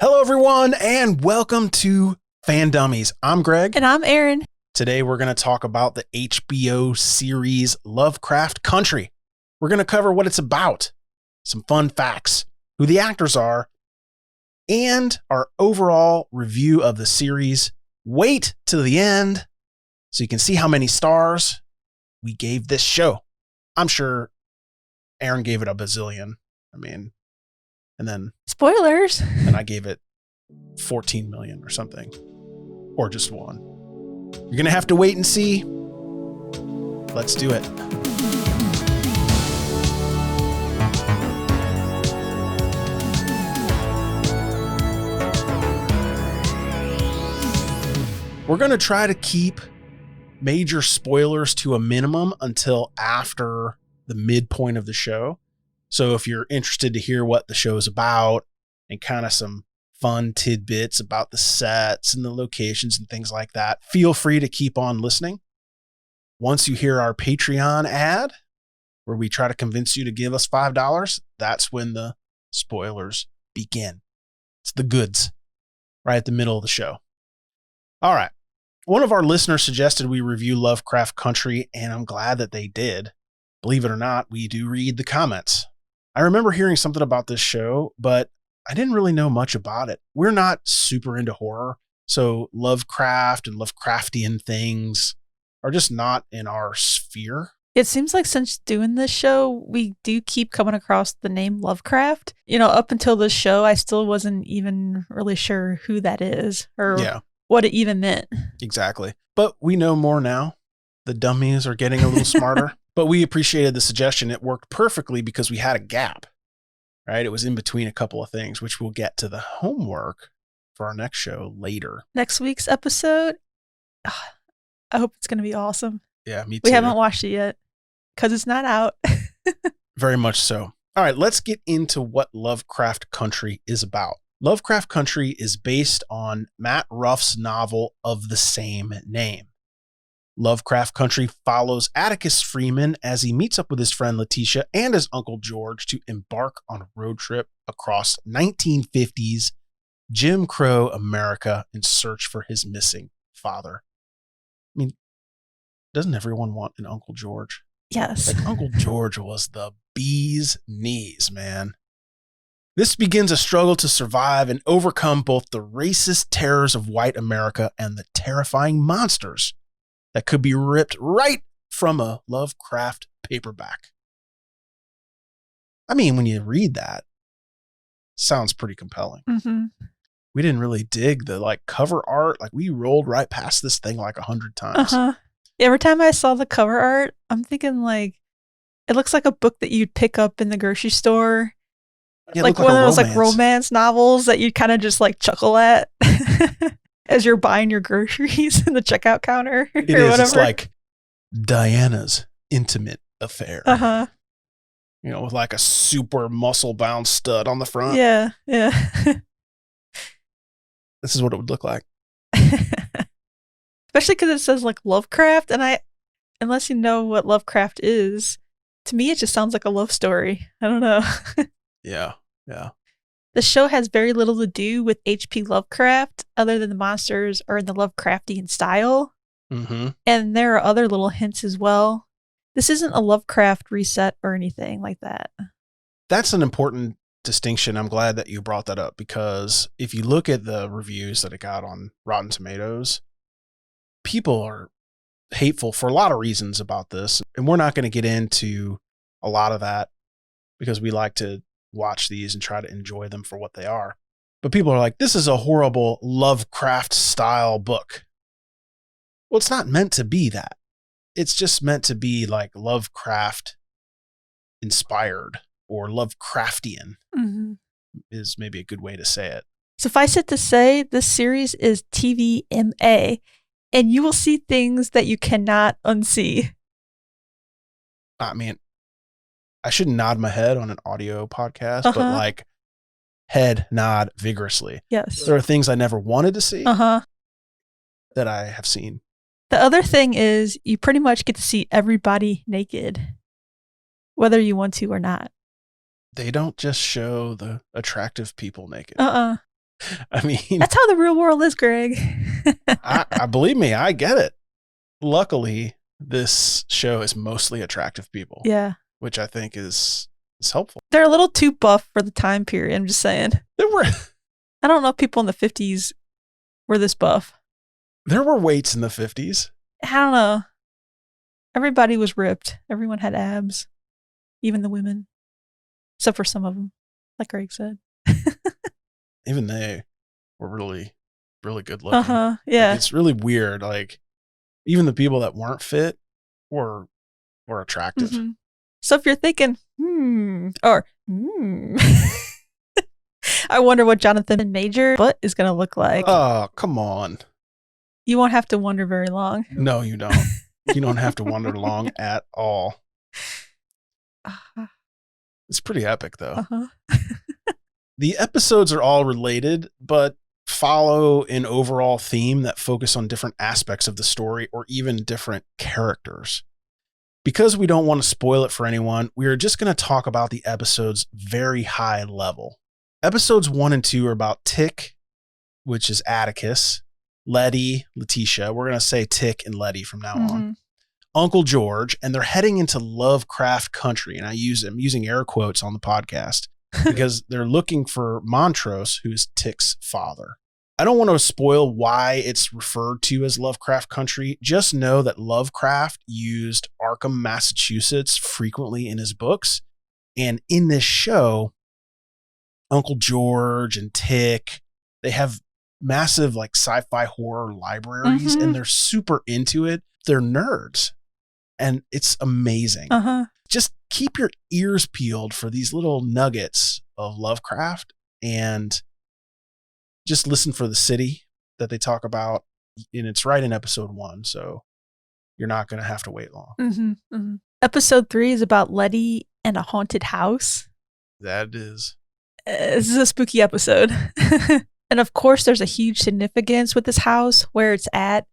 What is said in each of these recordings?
Hello, everyone, and welcome to FanDummies. I'm Greg. And I'm Erin. Today, we're going to talk about the HBO series Lovecraft Country. We're going to cover what it's about, some fun facts, who the actors are, and our overall review of the series. Wait till the end so you can see how many stars we gave this show. I'm sure Erin gave it a bazillion. And then Spoilers. and I gave it 14 million or something, or just one. You're going to have to wait and see. Let's do it. We're going to try to keep major spoilers to a minimum until after the midpoint of the show. So if you're interested to hear what the show is about and kind of some fun tidbits about the sets and the locations and things like that, feel free to keep on listening. Once you hear our Patreon ad, where we try to convince you to give us $5, that's when the spoilers begin. It's the goods right at the middle of the show. All right. One of our listeners suggested we review Lovecraft Country, and I'm glad that they did. Believe it or not, we do read the comments. I remember hearing something about this show, but I didn't really know much about it. We're not super into horror, so Lovecraft and Lovecraftian things are just not in our sphere. It seems like since doing this show, we do keep coming across the name Lovecraft. Up until this show, I still wasn't even really sure who that is or what it even meant. Exactly. But we know more now. The dummies are getting a little smarter. But we appreciated the suggestion. It worked perfectly because we had a gap, right? It was in between a couple of things, which we'll get to the homework for our next show later. Next week's episode, I hope it's going to be awesome. Yeah, me too. We haven't watched it yet because it's not out. Very much so. All right, let's get into what Lovecraft Country is about. Lovecraft Country is based on Matt Ruff's novel of the same name. Lovecraft Country follows Atticus Freeman as he meets up with his friend Letitia and his uncle George to embark on a road trip across 1950s Jim Crow America in search for his missing father. I mean, doesn't everyone want an Uncle George? Yes. Like, Uncle George was the bee's knees, man. This begins a struggle to survive and overcome both the racist terrors of white America and the terrifying monsters that could be ripped right from a Lovecraft paperback. I mean, when you read that, it sounds pretty compelling. Mm-hmm. We didn't really dig the cover art. We rolled right past this thing 100 times. Uh-huh. Every time I saw the cover art, I'm thinking it looks like a book that you'd pick up in the grocery store. Yeah, like one of those romance novels that you kind of just chuckle at as you're buying your groceries in the checkout counter or whatever. It's like Diana's intimate affair. Uh-huh. With a super muscle bound stud on the front. Yeah. This is what it would look like. Especially because it says Lovecraft, and unless you know what Lovecraft is, to me it just sounds like a love story. I don't know. Yeah. The show has very little to do with H.P. Lovecraft, other than the monsters are in the Lovecraftian style. Mm-hmm. And there are other little hints as well. This isn't a Lovecraft reset or anything like that. That's an important distinction. I'm glad that you brought that up, because if you look at the reviews that it got on Rotten Tomatoes, people are hateful for a lot of reasons about this. And we're not going to get into a lot of that because we like to watch these and try to enjoy them for what they are. But people are like, this is a horrible Lovecraft style book. Well, it's not meant to be that. It's just meant to be Lovecraft inspired or Lovecraftian. Mm-hmm. Is maybe a good way to say it. Suffice it to say, this series is TVMA, and you will see things that you cannot unsee. I mean, I shouldn't nod my head on an audio podcast, but head nod vigorously. Yes. There are things I never wanted to see that I have seen. The other thing is you pretty much get to see everybody naked, whether you want to or not. They don't just show the attractive people naked. I mean, that's how the real world is, Greg. I believe me, I get it. Luckily, this show is mostly attractive people. Yeah. Which I think is helpful. They're a little too buff for the time period. I'm just saying. I don't know if people in the 50s were this buff. There were weights in the 50s. I don't know. Everybody was ripped. Everyone had abs. Even the women. Except for some of them, like Greg said. Even they were really, really good looking. Yeah. Like, it's really weird. Like, even the people that weren't fit were attractive. Mm-hmm. So if you're thinking, I wonder what Jonathan Major butt is going to look like. Oh, come on. You won't have to wonder very long. No, you don't. You don't have to wonder long at all. It's pretty epic, though. The episodes are all related, but follow an overall theme that focus on different aspects of the story or even different characters. Because we don't want to spoil it for anyone, we are just going to talk about the episodes very high level. Episodes 1 and 2 are about Tick, which is Atticus, Letty, Letitia. We're going to say Tick and Letty from now on. Uncle George, and they're heading into Lovecraft Country. And I'm using air quotes on the podcast because they're looking for Montrose, who's Tick's father. I don't want to spoil why it's referred to as Lovecraft Country. Just know that Lovecraft used Arkham, Massachusetts frequently in his books. And in this show, Uncle George and Tick, they have massive like sci-fi horror libraries and they're super into it. They're nerds and it's amazing. Just keep your ears peeled for these little nuggets of Lovecraft and just listen for the city that they talk about, and it's right in episode 1, so you're not going to have to wait long. Episode 3 is about Letty and a haunted house. That is. This is a spooky episode. And of course, there's a huge significance with this house, where it's at,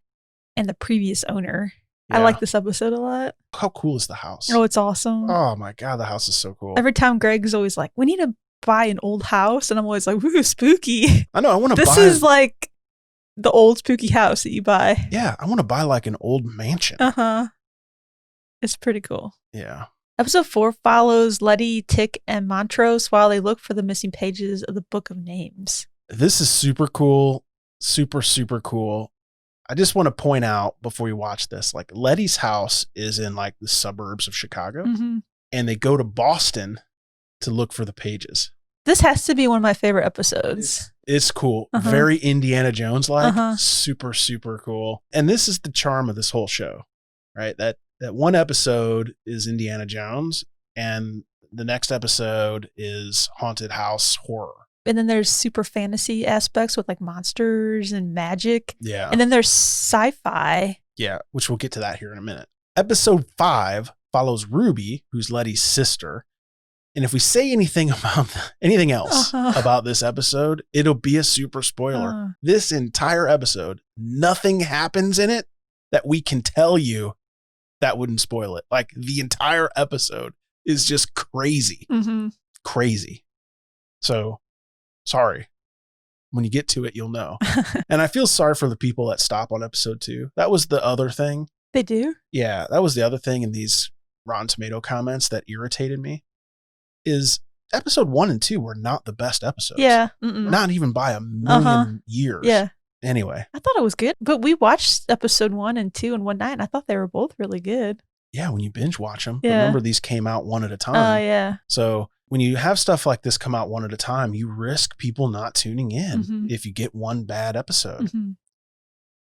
and the previous owner. Yeah. I like this episode a lot. How cool is the house? Oh, it's awesome. Oh my God, the house is so cool. Every time Greg's always like, we need to buy an old house, and I'm always like, ooh, spooky. I know, I want to buy. This is like the old spooky house that you buy. Yeah, I want to buy like an old mansion. It's pretty cool. Yeah. Episode 4 follows Letty, Tick, and Montrose while they look for the missing pages of the Book of Names. This is super cool. Super, super cool. I just want to point out before we watch this, like Letty's house is in like the suburbs of Chicago, and they go to Boston to look for the pages. This has to be one of my favorite episodes. It's cool. Very Indiana Jones-like. Super, super cool. And this is the charm of this whole show, right? That one episode is Indiana Jones, and the next episode is haunted house horror. And then there's super fantasy aspects with like monsters and magic. Yeah. And then there's sci-fi. Yeah, which we'll get to that here in a minute. Episode 5 follows Ruby, who's Letty's sister. And if we say anything else about this episode, it'll be a super spoiler. This entire episode, nothing happens in it that we can tell you that wouldn't spoil it. Like the entire episode is just crazy. Crazy. So, sorry. When you get to it, you'll know. And I feel sorry for the people that stop on episode 2. That was the other thing. They do? Yeah, that was the other thing in these Rotten Tomato comments that irritated me. Is episode 1 and 2 were not the best episodes. Yeah. Not even by a million years. Yeah. Anyway. I thought it was good, but we watched episode 1 and 2 in one night, and I thought they were both really good. Yeah, when you binge watch them. Yeah. Remember, these came out one at a time. Yeah. So when you have stuff like this come out one at a time, you risk people not tuning in if you get one bad episode.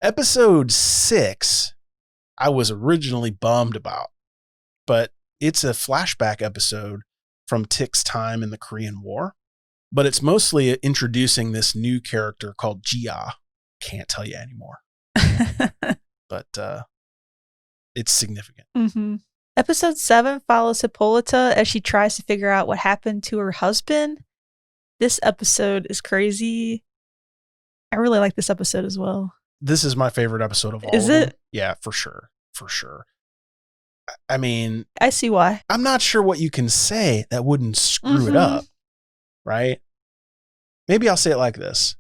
Episode 6, I was originally bummed about, but it's a flashback episode from Tick's time in the Korean War, but it's mostly introducing this new character called Jia. Can't tell you anymore, but it's significant. Episode 7 follows Hippolyta as she tries to figure out what happened to her husband. This episode is crazy. I really like this episode as well. This is my favorite episode of all. Is it? Yeah, for sure. For sure. I mean, I see why. I'm not sure what you can say that wouldn't screw it up, right? Maybe I'll say it like this.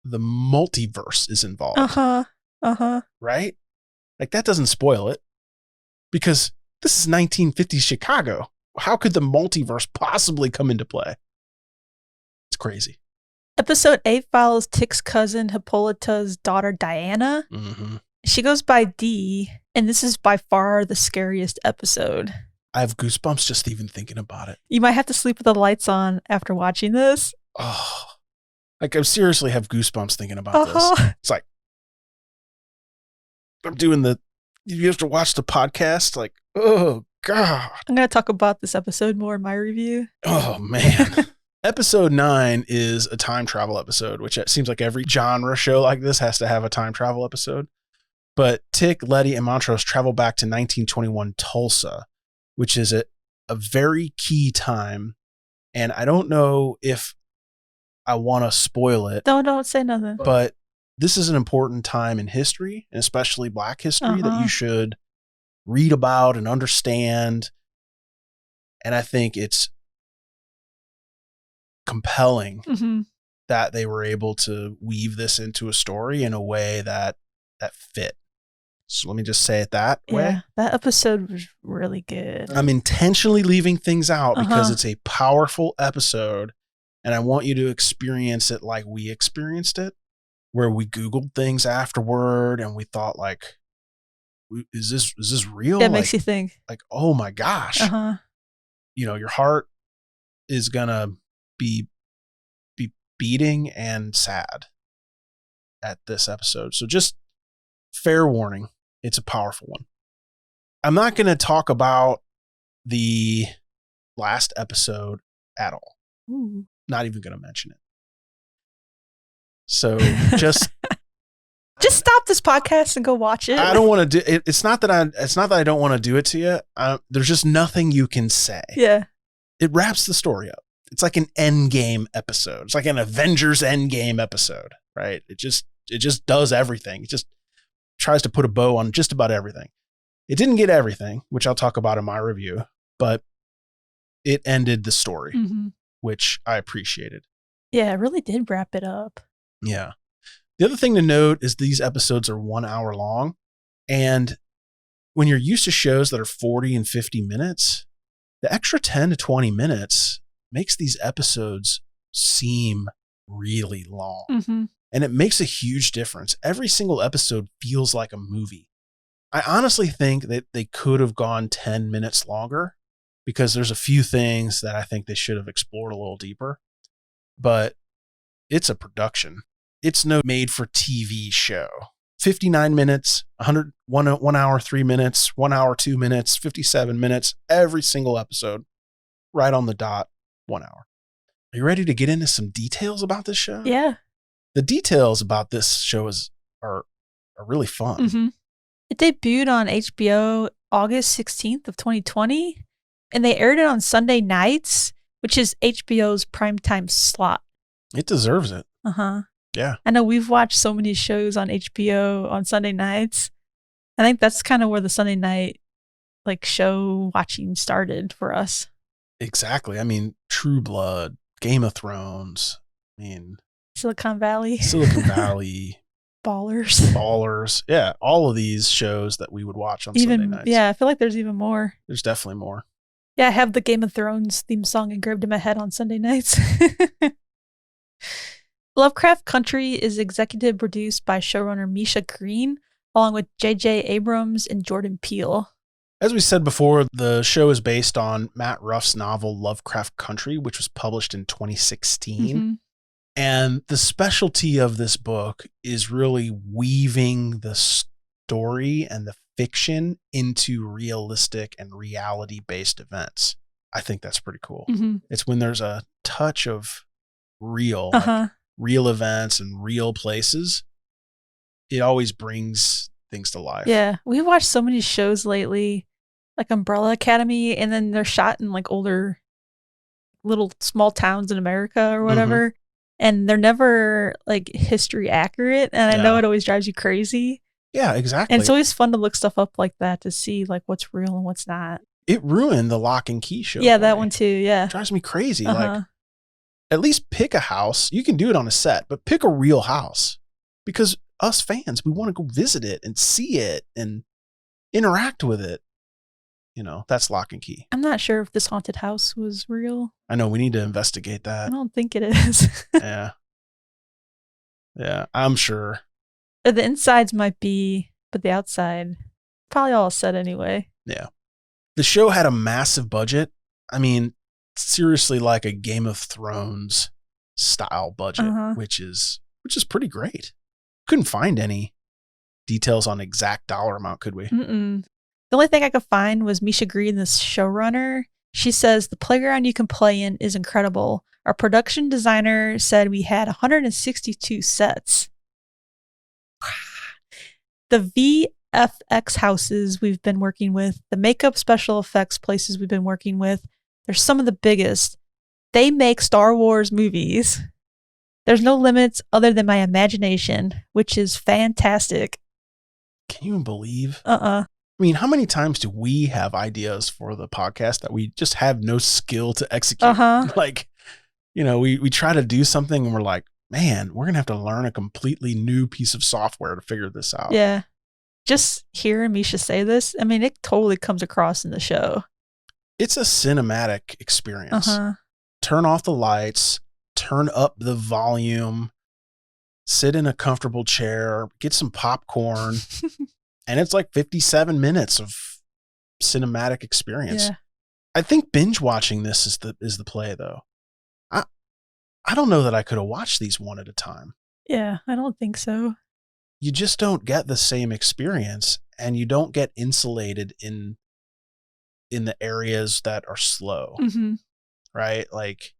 the multiverse is involved. Right? Like, that doesn't spoil it, because this is 1950s Chicago. How could the multiverse possibly come into play? It's crazy. Episode 8 follows Tick's cousin Hippolyta's daughter Diana. Mm-hmm. She goes by Dee, and this is by far the scariest episode. I have goosebumps just even thinking about it. You might have to sleep with the lights on after watching this. Oh, like, I seriously have goosebumps thinking about this. It's like, I'm doing you have to watch the podcast. Like, oh, God. I'm going to talk about this episode more in my review. Oh, man. Episode 9 is a time travel episode, which it seems like every genre show like this has to have a time travel episode. But Tick, Letty, and Montrose travel back to 1921 Tulsa, which is a very key time. And I don't know if I want to spoil it. Don't say nothing. But this is an important time in history, and especially Black history, that you should read about and understand. And I think it's compelling that they were able to weave this into a story in a way that fit. So let me just say it that way. That episode was really good. I'm intentionally leaving things out because it's a powerful episode, and I want you to experience it like we experienced it, where we Googled things afterward and we thought, like, is this real? It makes you think. Like, oh my gosh. You know, your heart is gonna be beating and sad at this episode. So just fair warning, it's a powerful one. I'm not going to talk about the last episode at all. Ooh. Not even going to mention it. So just stop this podcast and go watch it. I don't want to do it. It's not that I don't want to do it to you. There's just nothing you can say. Yeah. It wraps the story up. It's like an Endgame episode. It's like an Avengers Endgame episode, right? It just does everything. It just tries to put a bow on just about everything. It didn't get everything, which I'll talk about in my review, but it ended the story, which I appreciated. Yeah, it really did wrap it up. Yeah. The other thing to note is these episodes are 1 hour long. And when you're used to shows that are 40 and 50 minutes, the extra 10 to 20 minutes makes these episodes seem really long. And it makes a huge difference. Every single episode feels like a movie. I honestly think that they could have gone 10 minutes longer, because there's a few things that I think they should have explored a little deeper. But it's a production. It's no made for TV show. 59 minutes, 1 hour, 3 minutes, 1 hour, 2 minutes, 57 minutes, every single episode, right on the dot, 1 hour. Are you ready to get into some details about this show? Yeah. The details about this show are really fun. It debuted on HBO August 16th of 2020, and they aired it on Sunday nights, which is HBO's primetime slot. It deserves it. Yeah. I know we've watched so many shows on HBO on Sunday nights. I think that's kind of where the Sunday night show watching started for us. Exactly. I mean, True Blood, Game of Thrones, Silicon Valley. Ballers. Yeah. All of these shows that we would watch on Sunday nights. Yeah. I feel like there's even more. There's definitely more. Yeah. I have the Game of Thrones theme song engraved in my head on Sunday nights. Lovecraft Country is executive produced by showrunner Misha Green, along with J.J. Abrams and Jordan Peele. As we said before, the show is based on Matt Ruff's novel Lovecraft Country, which was published in 2016. And the specialty of this book is really weaving the story and the fiction into realistic and reality-based events. I think that's pretty cool. It's when there's a touch of real, real events and real places, it always brings things to life. Yeah. We've watched so many shows lately, like Umbrella Academy, and then they're shot in older little small towns in America or whatever. And they're never history accurate. And I know it always drives you crazy. Yeah, exactly. And it's always fun to look stuff up like that to see what's real and what's not. It ruined the Lock and Key show. Yeah, that one too. Yeah. It drives me crazy. at least pick a house. You can do it on a set, but pick a real house, because us fans, we want to go visit it and see it and interact with it. That's Lock and Key. I'm not sure if this haunted house was real. I know, we need to investigate I that. don't think it is. Yeah. Yeah, I'm sure. The insides might be, but the outside, probably all set anyway. Yeah. The show had a massive budget. I mean, seriously, like a Game of Thrones style budget, which is pretty great. Couldn't find any details on exact dollar amount, could we? The only thing I could find was Misha Green, the showrunner. She says the playground you can play in is incredible. Our production designer said we had 162 sets. The VFX houses we've been working with, the makeup special effects places we've been working with, they're some of the biggest. They make Star Wars movies. There's no limits other than my imagination, which is fantastic. Can you even believe? I mean, how many times do we have ideas for the podcast that we just have no skill to execute? Like, we try to do something and we're like, man, we're going to have to learn a completely new piece of software to figure this out. Yeah. Just hearing Misha say this, I mean, it totally comes across in the show. It's a cinematic experience. Turn off the lights, turn up the volume, sit in a comfortable chair, get some popcorn, and it's like 57 minutes of cinematic experience. Yeah. I think binge watching this is the play, though. I don't know that I could have watched these one at a time. Yeah, I don't think so. You just don't get the same experience, and you don't get insulated in the areas that are slow, right? Like,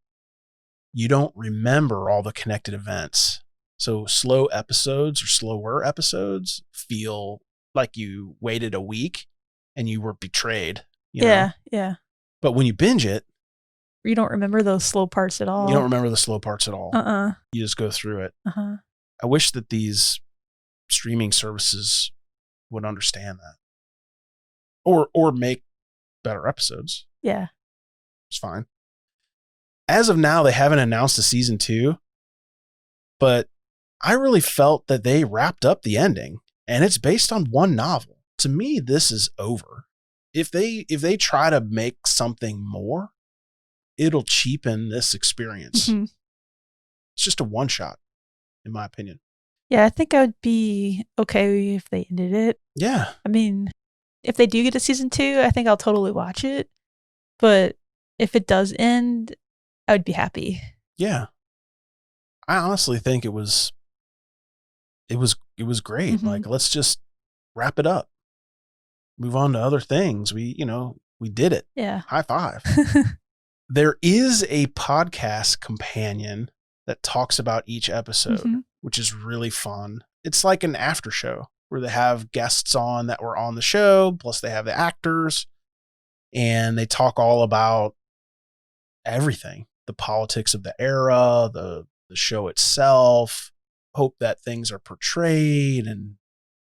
you don't remember all the connected events. So slow episodes or slower episodes feel like you waited a week and you were betrayed. Yeah. But when you binge it, you don't remember those slow parts at all. You don't remember the slow parts at all. You just go through it. I wish that these streaming services would understand that, or make better episodes. Yeah, it's fine. As of now, they haven't announced a season 2, but I really felt that they wrapped up the ending, and it's based on one novel. To me, this is over. If they try to make something more, it'll cheapen this experience. It's just a one shot, in my opinion. Yeah, I think I would be okay if they ended it. Yeah. I mean, if they do get a season 2, I think I'll totally watch it. But if it does end, I would be happy. Yeah. I honestly think it was great. Like, let's just wrap it up. Move on to other things. We did it. Yeah. High five. There is a podcast companion that talks about each episode, which is really fun. It's like an after show where they have guests on that were on the show, plus they have the actors, and they talk all about everything, the politics of the era, the show itself, hope that things are portrayed, and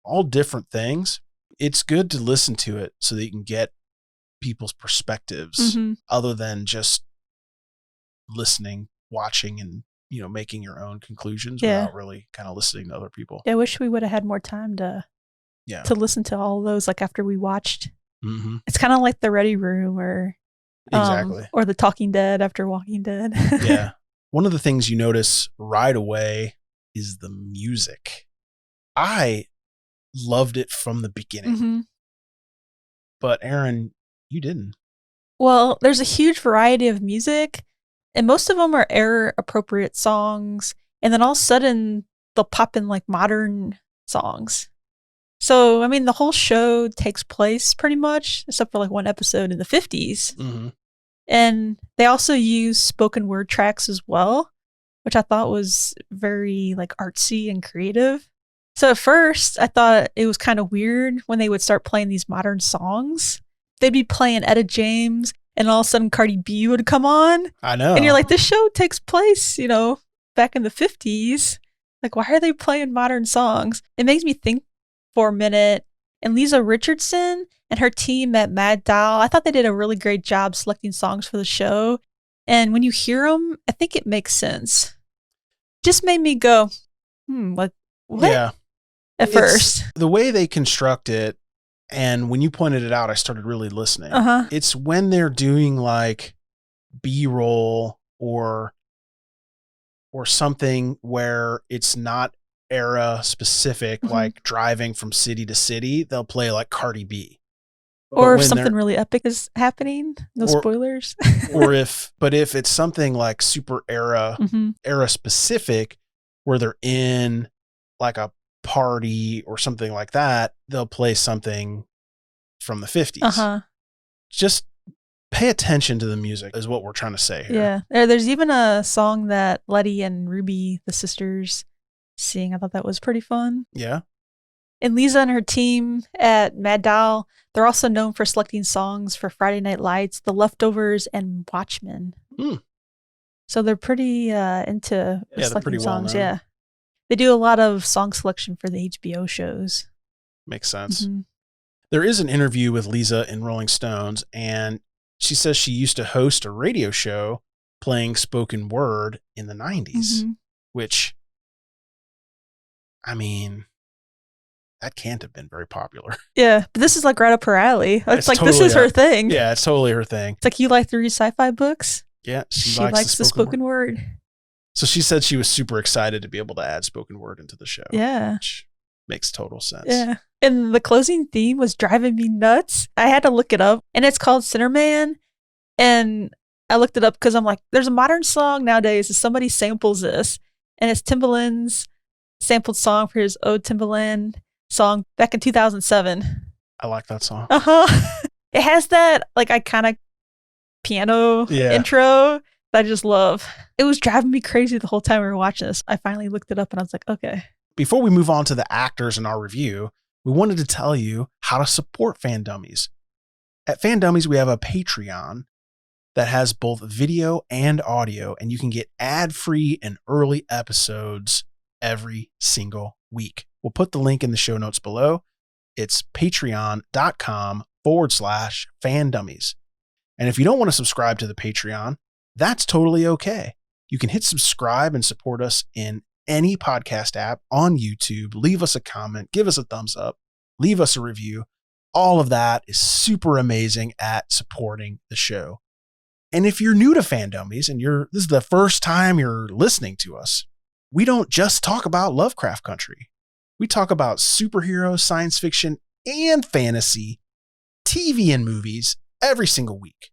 all different things. It's good to listen to it so that you can get people's perspectives other than just listening, watching, and making your own conclusions without really kind of listening to other people. Yeah, I wish we would have had more time to listen to all of those, like after we watched. It's kind of like the Ready Room or or the Talking Dead after Walking Dead. Yeah. One of the things you notice right away is the music. I loved it from the beginning. But Erin, you didn't. Well, there's a huge variety of music, and most of them are era appropriate songs, and then all of a sudden they'll pop in like modern songs. So, I mean, the whole show takes place pretty much, except for like one episode in the 50s. And they also use spoken word tracks as well, which I thought was very like artsy and creative. So at first I thought it was kind of weird when they would start playing these modern songs. They'd be playing Etta James and all of a sudden Cardi B would come on. I know. And you're like, this show takes place, back in the 50s. Like, why are they playing modern songs? It makes me think for a minute. And Lisa Richardson and her team at Mad Doll, I thought they did a really great job selecting songs for the show. And when you hear them, I think it makes sense. Just made me go, what? Yeah. At first. The way they construct it, and when you pointed it out, I started really listening. It's when they're doing like B-roll or something where it's not era specific, like driving from city to city, they'll play like Cardi B. Or if something really epic is happening, no spoilers. if it's something like super era specific where they're in like a party or something like that, they'll play something from the 50s. Just pay attention to the music is what we're trying to say here. Yeah. There's even a song that Letty and Ruby, the sisters, sing. I thought that was pretty fun. Yeah. And Lisa and her team at Mad Doll, they're also known for selecting songs for Friday Night Lights, The Leftovers, and Watchmen. So they're pretty into selecting songs. Yeah. They do a lot of song selection for the HBO shows. Makes sense. There is an interview with Lisa in Rolling Stones, and she says she used to host a radio show playing spoken word in the 90s, which, I mean, that can't have been very popular. Yeah, but this is like right up her alley. It's like, totally, this is her thing. Yeah, it's totally her thing. It's like, you like to read sci-fi books? Yeah, she likes the spoken word. So she said she was super excited to be able to add spoken word into the show. Yeah. Which makes total sense. Yeah. And the closing theme was driving me nuts. I had to look it up, and it's called Centerman. And I looked it up because I'm like, there's a modern song nowadays that somebody samples this, and it's Timbaland's sampled song for his Ode Timbaland song back in 2007. I like that song. It has that like iconic piano intro that I just love. It was driving me crazy the whole time we were watching this. I finally looked it up and I was like, okay. Before we move on to the actors in our review, we wanted to tell you how to support FanDummies. At FanDummies, we have a Patreon that has both video and audio, and you can get ad-free and early episodes every single week. We'll put the link in the show notes below. It's patreon.com/FanDummies. And if you don't want to subscribe to the Patreon, that's totally okay. You can hit subscribe and support us in any podcast app on YouTube. Leave us a comment, give us a thumbs up, leave us a review. All of that is super amazing at supporting the show. And if you're new to FanDummies and this is the first time you're listening to us, we don't just talk about Lovecraft Country. We talk about superheroes, science fiction, and fantasy, TV and movies every single week.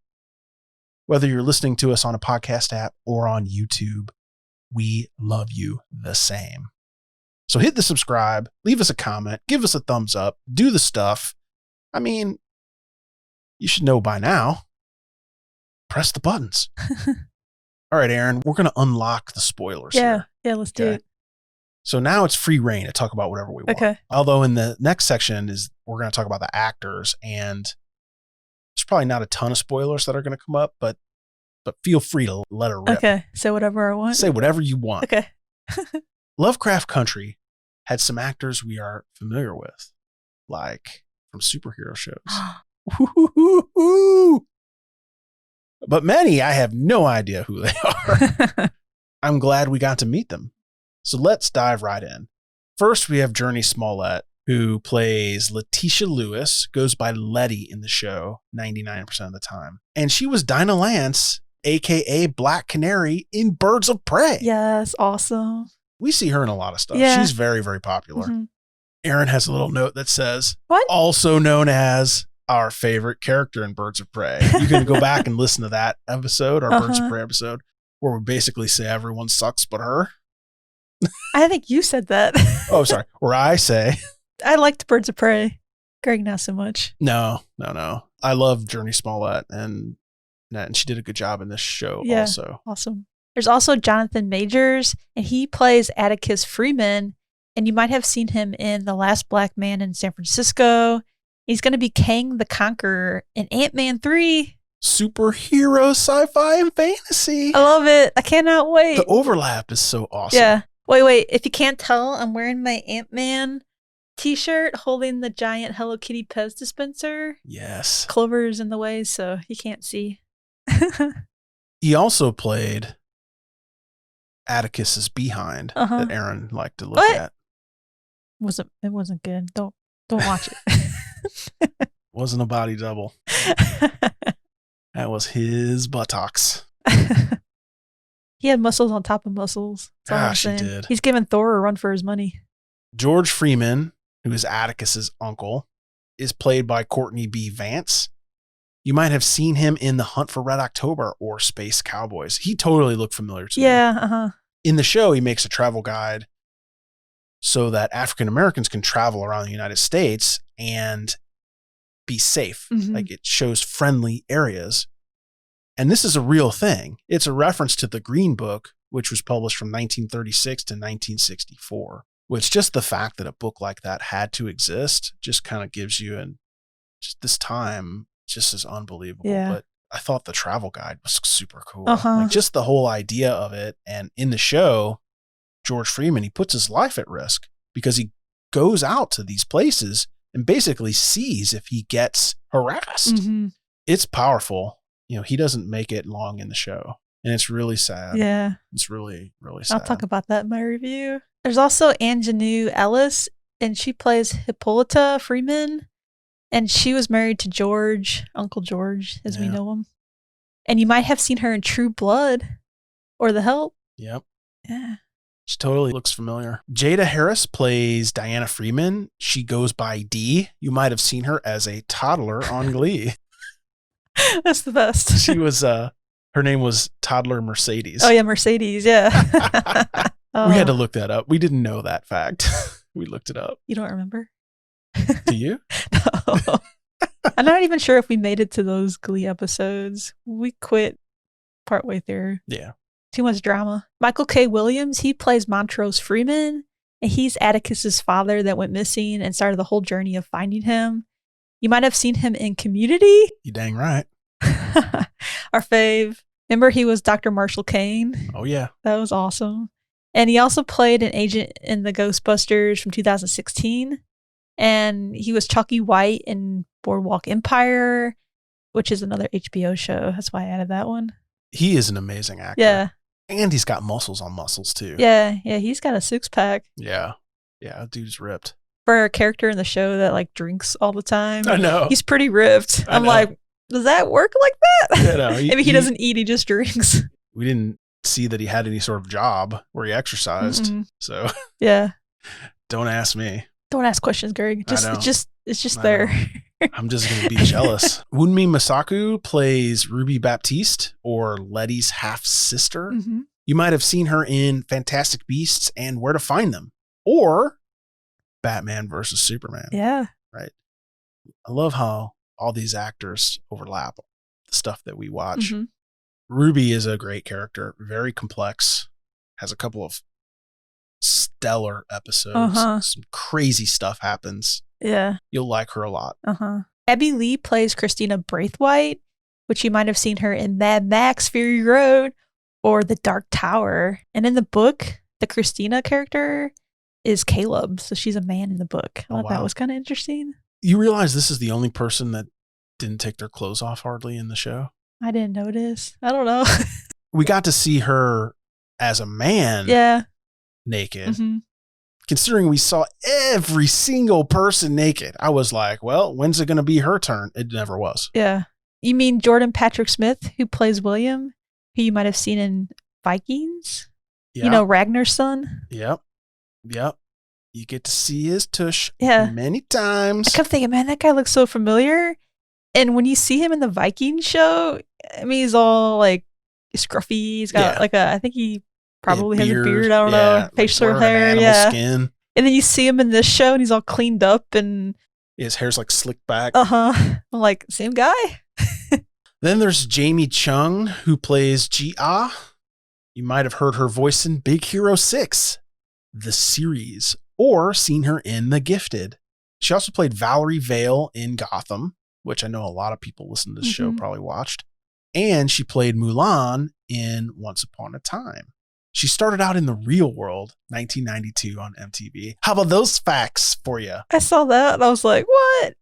Whether you're listening to us on a podcast app or on YouTube, we love you the same. So hit the subscribe, leave us a comment, give us a thumbs up, do the stuff. I mean, you should know by now. Press the buttons. All right, Erin, we're going to unlock the spoilers here. Yeah, let's do it. So now it's free reign to talk about whatever we want. Okay. Although in the next section we're going to talk about the actors, and there's probably not a ton of spoilers that are going to come up, but feel free to let her rip. Okay. Say whatever I want. Say whatever you want. Okay. Lovecraft Country had some actors we are familiar with, like from superhero shows. But many, I have no idea who they are. I'm glad we got to meet them. So let's dive right in. First, we have Journey Smollett, who plays Letitia Lewis, goes by Letty in the show 99% of the time. And she was Dinah Lance, a.k.a. Black Canary in Birds of Prey. Yes, awesome. We see her in a lot of stuff. Yeah. She's very, very popular. Erin has a little note that says, what? Also known as our favorite character in Birds of Prey. You can go back and listen to that episode, our Birds of Prey episode, where we basically say everyone sucks but her. I think you said that. Oh, sorry. Where I say. I liked Birds of Prey. Greg, not so much. No. I love Journey Smollett, and she did a good job in this show also. Awesome. There's also Jonathan Majors, and he plays Atticus Freeman, and you might have seen him in The Last Black Man in San Francisco. He's going to be Kang the Conqueror in Ant-Man 3. Superhero, sci-fi, and fantasy. I love it. I cannot wait. The overlap is so awesome. Yeah. Wait. If you can't tell, I'm wearing my Ant-Man t-shirt holding the giant Hello Kitty PEZ dispenser. Yes. Clover's in the way, so you can't see. He also played Atticus's behind that Erin liked to look at. It wasn't good. Don't watch it. Wasn't a body double. That was his buttocks. He had muscles on top of muscles. Gosh, he did. He's giving Thor a run for his money. George Freeman, who is Atticus's uncle, is played by Courtney B. Vance. You might have seen him in The Hunt for Red October or Space Cowboys. He totally looked familiar to me. Yeah, In the show, he makes a travel guide so that African Americans can travel around the United States and be safe. Like, it shows friendly areas. And this is a real thing. It's a reference to the Green Book, which was published from 1936 to 1964, which just the fact that a book like that had to exist just kind of gives you just this time just is unbelievable. Yeah. But I thought the travel guide was super cool. Like, just the whole idea of it. And in the show, George Freeman, he puts his life at risk because he goes out to these places and basically sees if he gets harassed. It's powerful. You know, he doesn't make it long in the show, and it's really sad. Yeah. It's really, really sad. I'll talk about that in my review. There's also Anjanou Ellis, and she plays Hippolyta Freeman, and she was married to George, Uncle George, as we know him. And you might have seen her in True Blood or The Help. Yep. Yeah. She totally looks familiar. Jada Harris plays Diana Freeman. She goes by Dee. You might have seen her as a toddler on Glee. That's the best. She was, her name was Toddler Mercedes. Oh, yeah, Mercedes, yeah. We had to look that up. We didn't know that fact. We looked it up. You don't remember? Do you? No. I'm not even sure if we made it to those Glee episodes. We quit partway through. Yeah. Too much drama. Michael K. Williams, he plays Montrose Freeman, and he's Atticus's father that went missing and started the whole journey of finding him. You might have seen him in Community. You dang right. Our fave. Remember, he was Dr. Marshall Kane. Oh, yeah. That was awesome. And he also played an agent in the Ghostbusters from 2016. And he was Chalky White in Boardwalk Empire, which is another HBO show. That's why I added that one. He is an amazing actor. Yeah. And he's got muscles on muscles, too. Yeah. He's got a six-pack. Yeah. Dude's ripped. For a character in the show that, like, drinks all the time. I know. He's pretty ripped. I'm like, does that work like that? Yeah, no, Maybe he doesn't eat, he just drinks. We didn't see that he had any sort of job where he exercised. So yeah. Don't ask me. Don't ask questions, Greg. It's just there. I'm just going to be jealous. Wunmi Masaku plays Ruby Baptiste, or Letty's half-sister. You might have seen her in Fantastic Beasts and Where to Find Them, or Batman versus Superman. Yeah. Right. I love how all these actors overlap the stuff that we watch. Ruby is a great character, very complex, has a couple of stellar episodes. Some crazy stuff happens. Yeah. You'll like her a lot. Abby Lee plays Christina Braithwaite, which you might have seen her in Mad Max Fury Road or The Dark Tower. And in the book, the Christina character is Caleb. So she's a man in the book. I thought that was kind of interesting. You realize this is the only person that didn't take their clothes off hardly in the show? I didn't notice. I don't know. We got to see her as a man. Yeah. Naked. Considering we saw every single person naked, I was like, well, when's it going to be her turn? It never was. Yeah. You mean Jordan Patrick Smith, who plays William, who you might have seen in Vikings? Yeah. You know, Ragnar's son? Yep. You get to see his tush many I times. kept thinking, man, that guy looks so familiar. And when you see him in the Viking show, I mean, he's all like scruffy. He's got I think he probably has a beard. I don't know. Facial hair. Yeah. Skin. And then you see him in this show and he's all cleaned up and his hair's like slicked back. I'm like, same guy. Then there's Jamie Chung, who plays Ji-Ah. You might have heard her voice in Big Hero 6, the series, or seen her in The Gifted. She also played Valerie Vale in Gotham, which I know a lot of people listening to this show probably watched. And she played Mulan in Once Upon a Time. She started out in The Real World, 1992 on MTV. How about those facts for you? I saw that and I was like, what?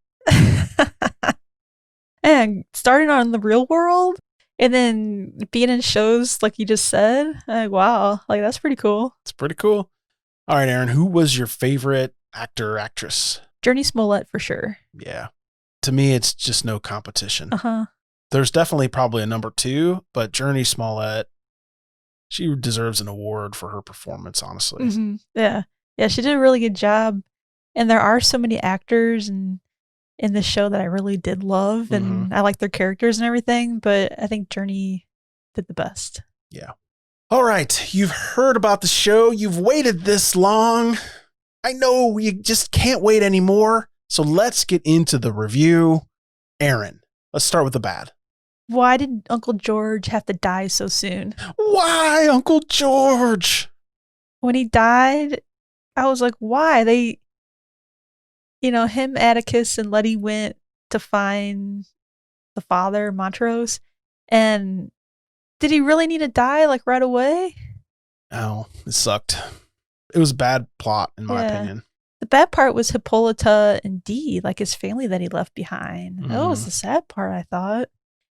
And starting on The Real World, And then being in shows like you just said, like, wow, like that's pretty cool. It's pretty cool. All right, Erin, who was your favorite actor or actress? Jurnee Smollett for sure. Yeah. To me, it's just no competition. Uh-huh. There's definitely probably a number 2, but Jurnee Smollett, she deserves an award for her performance, honestly. Mm-hmm. Yeah. Yeah, she did a really good job. And there are so many actors in the show that I really did love, and I like their characters and everything, but I think Jurnee did the best. Yeah. All right. You've heard about the show. You've waited this long. I know you just can't wait anymore. So let's get into the review. Erin, let's start with the bad. Why did Uncle George have to die so soon? Why, Uncle George? When he died, I was like, why? They, him, Atticus, and Letty went to find the father, Montrose, and did he really need to die, like, right away? Oh, it sucked. It was a bad plot, in my opinion. The bad part was Hippolyta and Dee, like his family that he left behind. That was the sad part, I thought.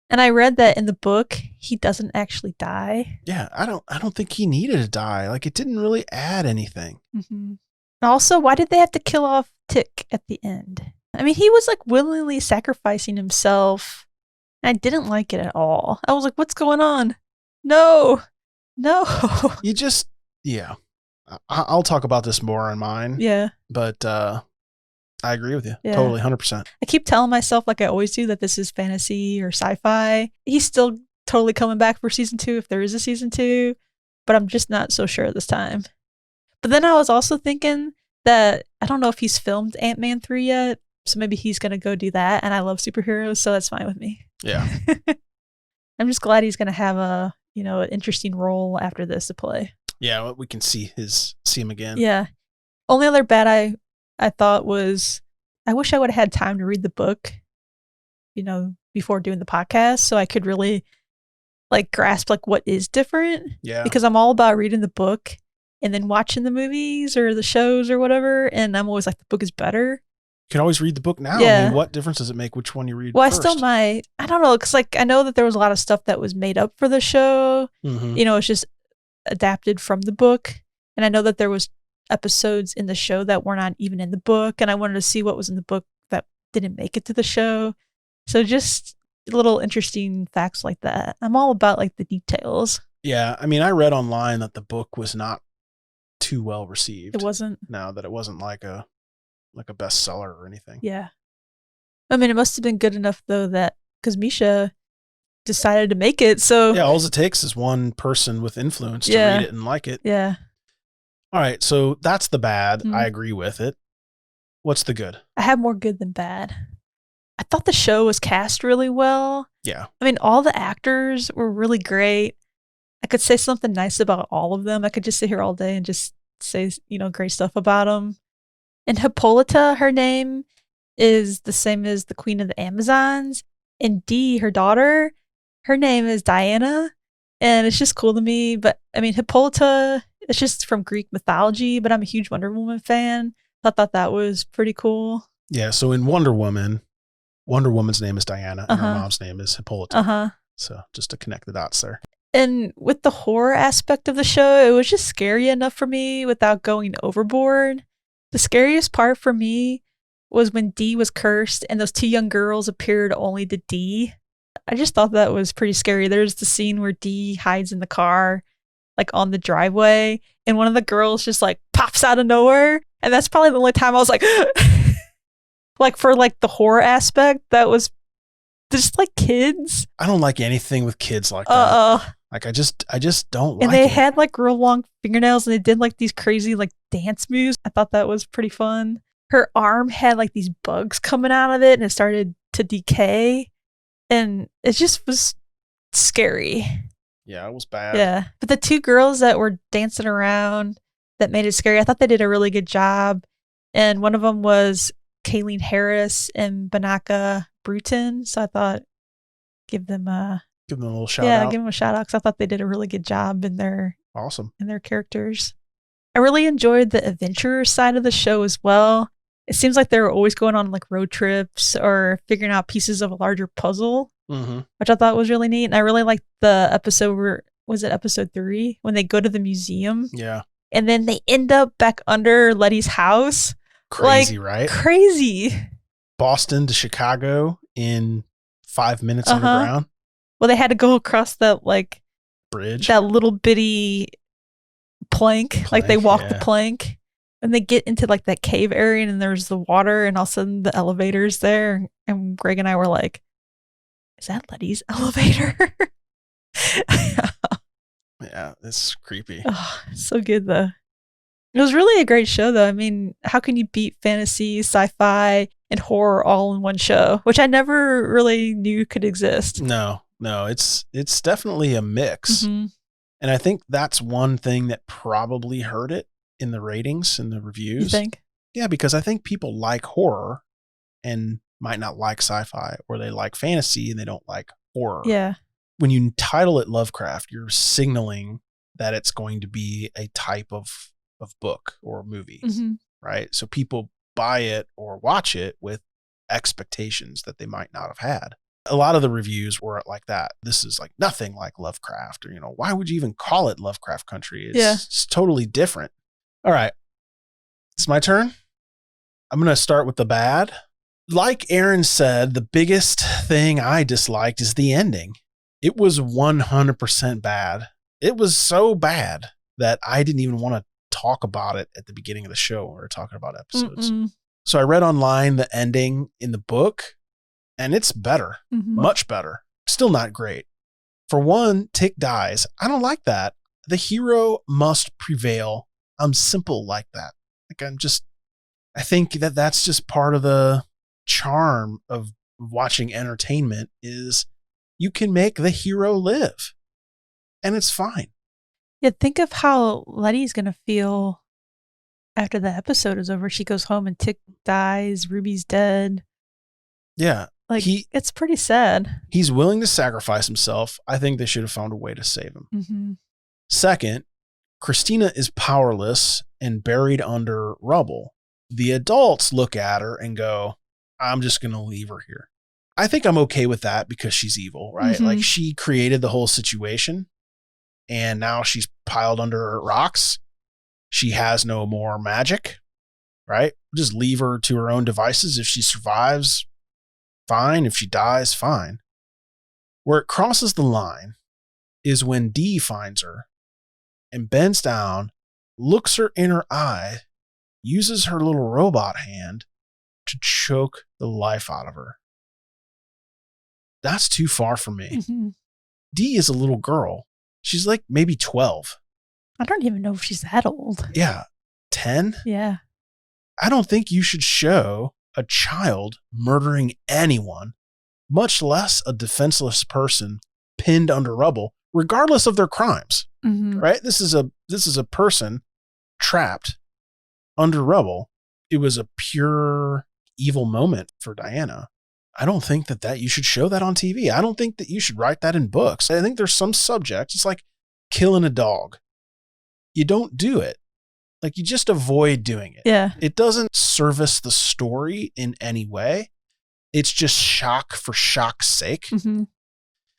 And I read that in the book, he doesn't actually die. Yeah, I don't think he needed to die. Like, it didn't really add anything. And also, why did they have to kill off Tick at the end? I mean, he was like willingly sacrificing himself. And I didn't like it at all. I was like, what's going on? No. You just, yeah. I'll talk about this more on mine. Yeah. But I agree with you. Yeah. Totally, 100%. I keep telling myself, like I always do, that this is fantasy or sci-fi. He's still totally coming back for season 2 if there is a season 2, but I'm just not so sure this time. But then I was also thinking that I don't know if he's filmed Ant-Man 3 yet, so maybe he's going to go do that, and I love superheroes, so that's fine with me. Yeah. I'm just glad he's going to have an interesting role after this to play. Yeah, we can see him again. Yeah. Only other bad I thought was, I wish I would have had time to read the book, before doing the podcast, so I could really like grasp like what is different. Yeah. Because I'm all about reading the book and then watching the movies or the shows or whatever, and I'm always like, the book is better. You can always read the book now. Yeah. I mean, what difference does it make which one you read Well, first? I still might. I don't know, because like I know that there was a lot of stuff that was made up for the show. It's just adapted from the book, and I know that there was episodes in the show that were not even in the book, and I wanted to see what was in the book that didn't make it to the show. So just little interesting facts like that. I'm all about like the details. Yeah, I mean, I read online that the book was not too well received. It wasn't? No, that it wasn't like a bestseller or anything. Yeah. I mean, it must have been good enough though that because Misha decided to make it, so yeah, all it takes is one person with influence to read it and like it. Yeah. All right, so that's the bad. I agree with it. What's the good? I have more good than bad. I thought the show was cast really well. Yeah. I mean, all the actors were really great. I could say something nice about all of them. I could just sit here all day and just say, great stuff about them. And Hippolyta, her name is the same as the Queen of the Amazons. And Dee, her daughter, her name is Diana. And it's just cool to me. But I mean, Hippolyta, it's just from Greek mythology, but I'm a huge Wonder Woman fan. I thought that was pretty cool. Yeah, so in Wonder Woman's name is Diana, and her mom's name is Hippolyta. So just to connect the dots there. And with the horror aspect of the show, it was just scary enough for me without going overboard. The scariest part for me was when Dee was cursed and those 2 young girls appeared only to Dee. I just thought that was pretty scary. There's the scene where Dee hides in the car, like on the driveway, and one of the girls just like pops out of nowhere. And that's probably the only time I was like, like for like the horror aspect, that was just like kids. I don't like anything with kids like that. Like I just don't like it. And they had like real long fingernails and they did like these crazy like dance moves. I thought that was pretty fun. Her arm had like these bugs coming out of it and it started to decay. And it just was scary. Yeah, it was bad. Yeah. But the 2 girls that were dancing around that made it scary, I thought they did a really good job. And one of them was Kayleen Harris and Banaka Bruton. So I thought give them a little shout out. Yeah, give them a shout out because I thought they did a really good job in their characters. I really enjoyed the adventure side of the show as well. It seems like they were always going on like road trips or figuring out pieces of a larger puzzle. which I thought was really neat. And I really liked the episode where, was it episode 3? When they go to the museum. Yeah. And then they end up back under Letty's house. Crazy, right? Crazy. Boston to Chicago in 5 minutes underground. Well, they had to go across that bridge, that little bitty plank. Like they walk the plank, and they get into that cave area, and there's the water, and all of a sudden the elevator's there, and Greg and I were like, "Is that Letty's elevator?" Yeah, it's creepy. Oh, so good though. It was really a great show though. I mean, how can you beat fantasy, sci-fi, and horror all in one show? Which I never really knew could exist. No, it's definitely a mix. And I think that's one thing that probably hurt it in the ratings and the reviews. You think? Yeah, because I think people like horror and might not like sci-fi, or they like fantasy and they don't like horror. Yeah. When you title it Lovecraft, you're signaling that it's going to be a type of book or movie, right? So people buy it or watch it with expectations that they might not have had. A lot of the reviews were like that. This is nothing like Lovecraft, or, why would you even call it Lovecraft Country? It's totally different. All right. It's my turn. I'm going to start with the bad. Like Erin said, the biggest thing I disliked is the ending. It was 100% bad. It was so bad that I didn't even want to talk about it at the beginning of the show when we were talking about episodes. So I read online the ending in the book, and it's better, much better. Still not great. For one, Tick dies. I don't like that. The hero must prevail. I'm simple like that. I think that that's just part of the charm of watching entertainment is you can make the hero live, and it's fine. Yeah, think of how Letty's going to feel after the episode is over. She goes home and Tick dies, Ruby's dead. Yeah. It's pretty sad. He's willing to sacrifice himself. I think they should have found a way to save him. Second, Christina is powerless and buried under rubble. The adults look at her and go, I'm just going to leave her here. I think I'm okay with that because she's evil, right? She created the whole situation, and now she's piled under rocks. She has no more magic, right? Just leave her to her own devices. If she survives, fine. If she dies, fine. Where it crosses the line is when Dee finds her and bends down, looks her in her eye, uses her little robot hand to choke the life out of her. That's too far for me. Dee is a little girl. She's maybe 12. I don't even know if she's that old. Yeah. 10? Yeah. I don't think you should show a child murdering anyone, much less a defenseless person pinned under rubble, regardless of their crimes. Right? This is a person trapped under rubble. It was a pure evil moment for Diana. I don't think that you should show that on TV. I don't think that you should write that in books. I think there's some subjects. It's like killing a dog. You don't do it. You just avoid doing it. Yeah. It doesn't service the story in any way. It's just shock for shock's sake.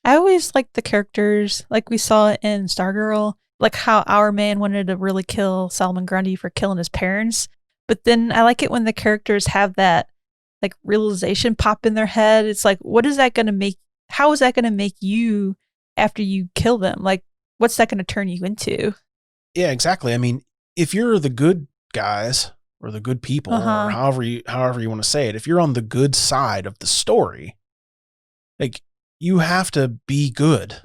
I always liked the characters, like we saw in Stargirl, like how Our Man wanted to really kill Solomon Grundy for killing his parents. But then I like it when the characters have that realization pop in their head. It's what is that going to make? How is that going to make you after you kill them? What's that going to turn you into? Yeah, exactly. I mean, if you're the good guys or the good people, or however you want to say it, if you're on the good side of the story, you have to be good,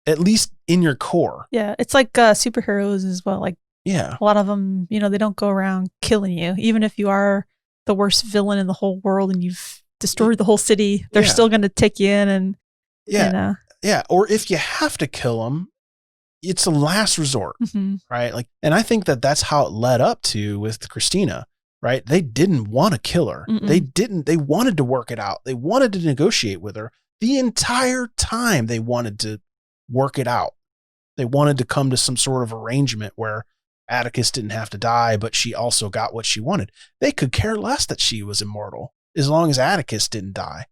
at least in your core. Yeah, it's like superheroes as well. Yeah, a lot of them, they don't go around killing you, even if you are the worst villain in the whole world and you've destroyed the whole city. They're still going to take you in and yeah. Or if you have to kill them, it's a last resort, right? And I think that that's how it led up to with Christina, right? They didn't want to kill her. They wanted to work it out. They wanted to negotiate with her the entire time. They wanted to work it out. They wanted to come to some sort of arrangement where Atticus didn't have to die, but she also got what she wanted. They could care less that she was immortal as long as Atticus didn't die.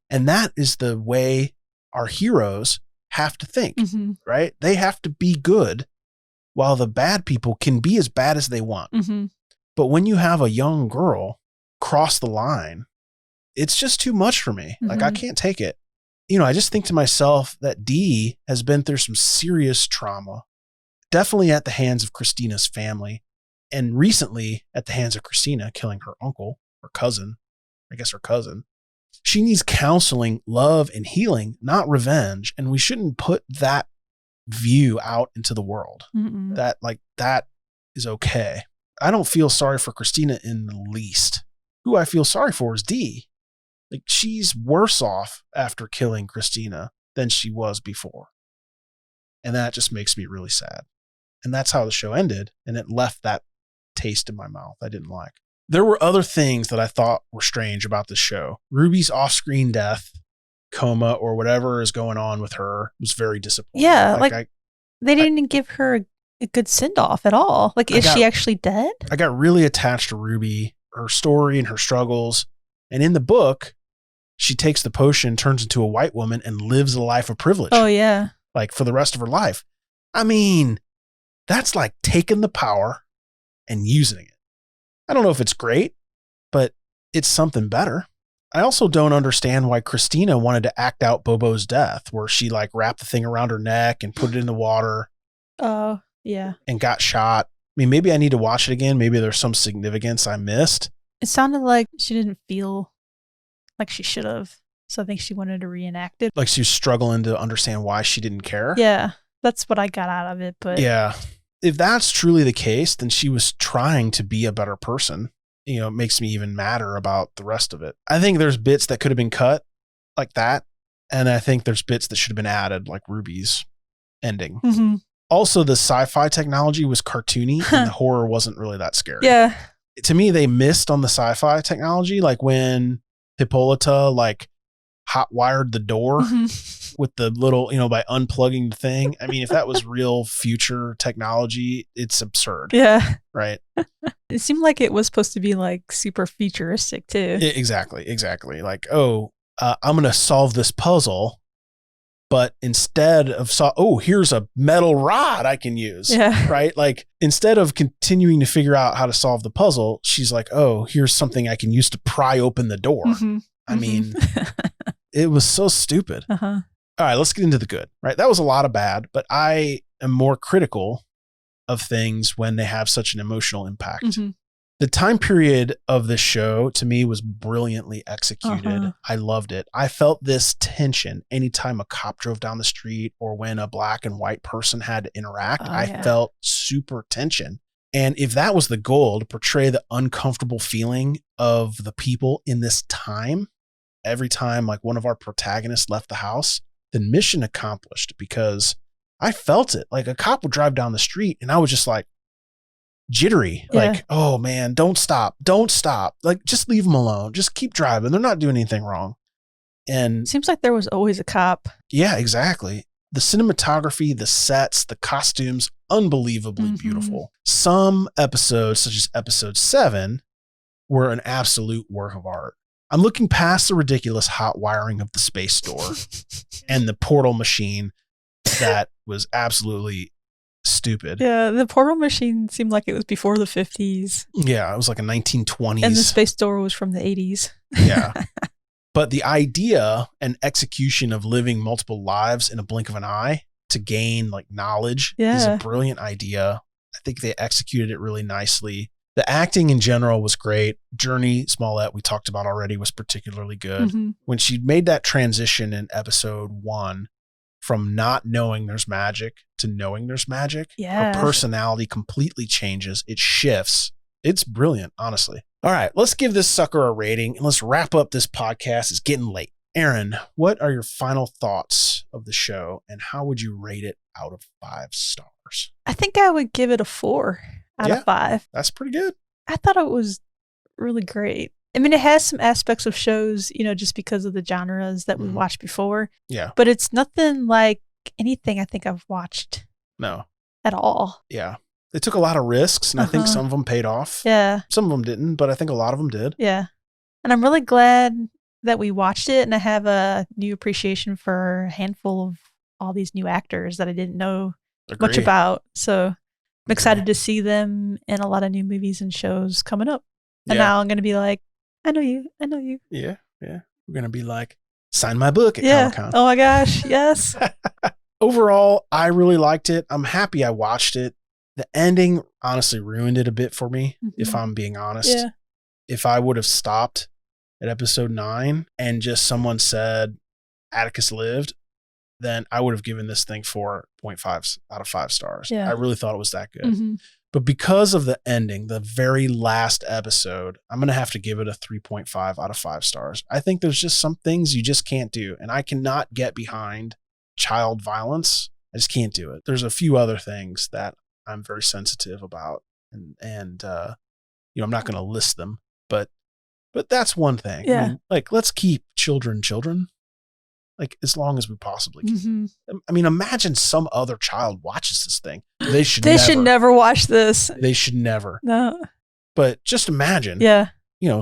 And that is the way our heroes have to think, Mm-hmm. right? They have to be good while the bad people can be as bad as they want. Mm-hmm. But when you have a young girl cross the line, it's just too much for me. Like, I can't take it. You know, I just think to myself that Dee has been through some serious trauma, definitely at the hands of Christina's family, and recently at the hands of Christina killing her uncle, her cousin. She needs counseling, love, and healing, not revenge. And we shouldn't put that view out into the world. Mm-mm. That is okay. I don't feel sorry for Christina in the least. Who I feel sorry for is Dee. Like, she's worse off after killing Christina than she was before. And that just makes me really sad. And that's how the show ended. And it left that taste in my mouth I didn't like. There were other things that I thought were strange about this show. Ruby's off-screen death, coma, or whatever is going on with her was very disappointing. Yeah, they didn't give her a good send-off at all. Like, is she actually dead? I got really attached to Ruby, her story and her struggles. And in the book, she takes the potion, turns into a white woman, and lives a life of privilege. Oh, yeah. Like, for the rest of her life. I mean, that's like taking the power and using it. I don't know if it's great, but it's something better. I also don't understand why Christina wanted to act out Bobo's death, where she like wrapped the thing around her neck and put it in the water. Oh, yeah. And got shot. I mean, maybe I need to watch it again. Maybe there's some significance I missed. It sounded like she didn't feel like she should have. So I think she wanted to reenact it. Like she was struggling to understand why she didn't care. Yeah, that's what I got out of it. But yeah, if that's truly the case, then she was trying to be a better person. You know, it makes me even madder about the rest of it. I think there's bits that could have been cut like that. And I think there's bits that should have been added, like Ruby's ending. Mm-hmm. Also, the sci-fi technology was cartoony and the horror wasn't really that scary. Yeah. To me, they missed on the sci-fi technology. Like when Hippolyta like hot wired the door with the little, by unplugging the thing. I mean, if that was real future technology, it's absurd. Yeah. Right. It seemed like it was supposed to be like super futuristic too. Exactly. Like, I'm going to solve this puzzle, but instead of, here's a metal rod I can use. Yeah. Right. Like instead of continuing to figure out how to solve the puzzle, she's like, here's something I can use to pry open the door. I mean, it was so stupid. All right, let's get into the good, right? That was a lot of bad, but I am more critical of things when they have such an emotional impact. The time period of this show to me was brilliantly executed. I loved it. I felt this tension anytime a cop drove down the street or when a black and white person had to interact. I felt super tension. And if that was the goal, to portray the uncomfortable feeling of the people in this time, every time like one of our protagonists left the house, then mission accomplished, because I felt it. Like a cop would drive down the street and I was just like jittery. Yeah. Like, oh man, don't stop. Like just leave them alone. Just keep driving. They're not doing anything wrong. And seems like there was always a cop. Yeah, exactly. The cinematography, the sets, the costumes, unbelievably beautiful. Some episodes, such as episode 7, were an absolute work of art. I'm looking past the ridiculous hot wiring of the space door and the portal machine that was absolutely stupid. Yeah, the portal machine seemed like it was before the 50s. Yeah, it was like a 1920s. And the space door was from the 80s. Yeah. But the idea and execution of living multiple lives in a blink of an eye to gain like knowledge is a brilliant idea. I think they executed it really nicely. The acting in general was great. Journey Smollett, we talked about already, was particularly good. When she made that transition in episode 1 from not knowing there's magic to knowing there's magic, her personality completely changes. It shifts. It's brilliant, honestly. All right, let's give this sucker a rating and let's wrap up this podcast. It's getting late. Erin, what are your final thoughts of the show and how would you rate it out of 5 stars? I think I would give it a 4 out of 5. That's pretty good. I thought it was really great. I mean, it has some aspects of shows, just because of the genres that we watched before. Yeah. But it's nothing like anything I think I've watched. No. At all. Yeah. They took a lot of risks, and I think some of them paid off. Yeah. Some of them didn't, but I think a lot of them did. Yeah. And I'm really glad that we watched it, and I have a new appreciation for a handful of all these new actors that I didn't know much about. So I'm excited to see them in a lot of new movies and shows coming up. And now I'm going to be like, I know you. Yeah. We're going to be like, sign my book at Comic-Con. Oh my gosh. Yes. Overall, I really liked it. I'm happy I watched it. The ending honestly ruined it a bit for me, if I'm being honest. Yeah. If I would have stopped at episode 9 and just someone said Atticus lived, then I would have given this thing 4.5 out of 5 stars. Yeah. I really thought it was that good. But because of the ending, the very last episode, I'm going to have to give it a 3.5 out of 5 stars. I think there's just some things you just can't do. And I cannot get behind child violence. I just can't do it. There's a few other things that I'm very sensitive about. And I'm not going to list them, but that's one thing. Yeah. I mean, like, let's keep children, like, as long as we possibly can. I mean, imagine some other child watches this thing. They should never watch this. They should never. No. But just imagine,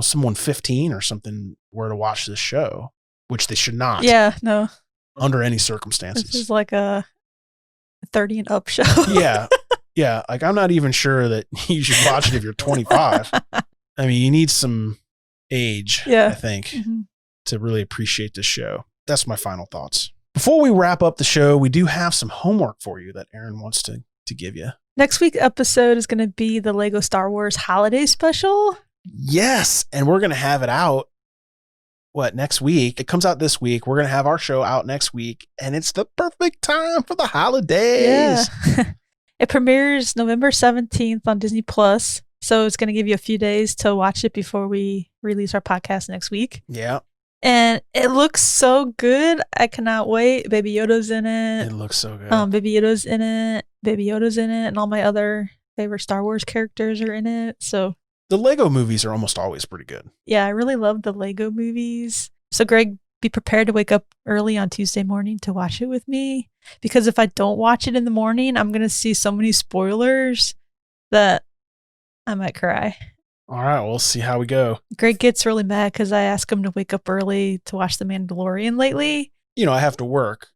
someone 15 or something were to watch this show, which they should not. Yeah, no. Under any circumstances. This is like a 30 and up show. Yeah. Like, I'm not even sure that you should watch it if you're 25. I mean, you need some age, I think, to really appreciate this show. That's my final thoughts. Before we wrap up the show, we do have some homework for you that Erin wants to give you. Next week's episode is going to be the Lego Star Wars holiday special. Yes, and we're going to have it out, next week? It comes out this week. We're going to have our show out next week, and it's the perfect time for the holidays. Yeah. It premieres November 17th on Disney+. So it's going to give you a few days to watch it before we release our podcast next week. Yeah. And it looks so good. I cannot wait. Baby Yoda's in it. It looks so good. Baby Yoda's in it. And all my other favorite Star Wars characters are in it. So the Lego movies are almost always pretty good. Yeah, I really love the Lego movies. So Greg, be prepared to wake up early on Tuesday morning to watch it with me. Because if I don't watch it in the morning, I'm going to see so many spoilers that I might cry. All right, we'll see how we go. Greg gets really mad because I ask him to wake up early to watch The Mandalorian lately. I have to work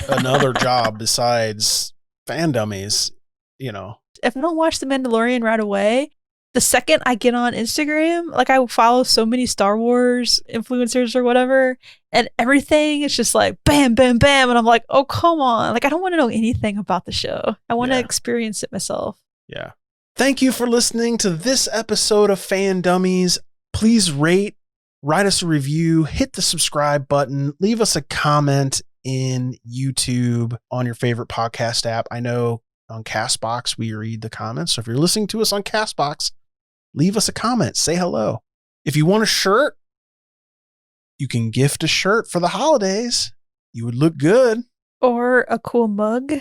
another job besides FanDummies, If I don't watch The Mandalorian right away, the second I get on Instagram, like, I follow so many Star Wars influencers or whatever, and everything is just like bam, bam, bam. And I'm like, oh, come on. Like, I don't want to know anything about the show. I want to experience it myself. Yeah. Thank you for listening to this episode of FanDummies. Please write us a review, hit the subscribe button, leave us a comment in YouTube on your favorite podcast app. I know on CastBox we read the comments. So if you're listening to us on CastBox, leave us a comment, say hello. If you want a shirt, you can gift a shirt for the holidays. You would look good. Or a cool mug.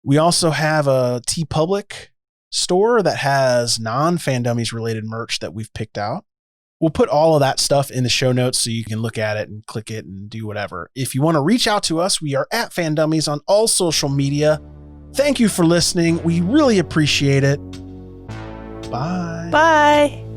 We also have a TeePublic store that has non-FanDummies related merch that we've picked out. We'll put all of that stuff in the show notes so you can look at it and click it and do whatever. If you want to reach out to us, we are at FanDummies on all social media. Thank you for listening. We really appreciate it. Bye. Bye.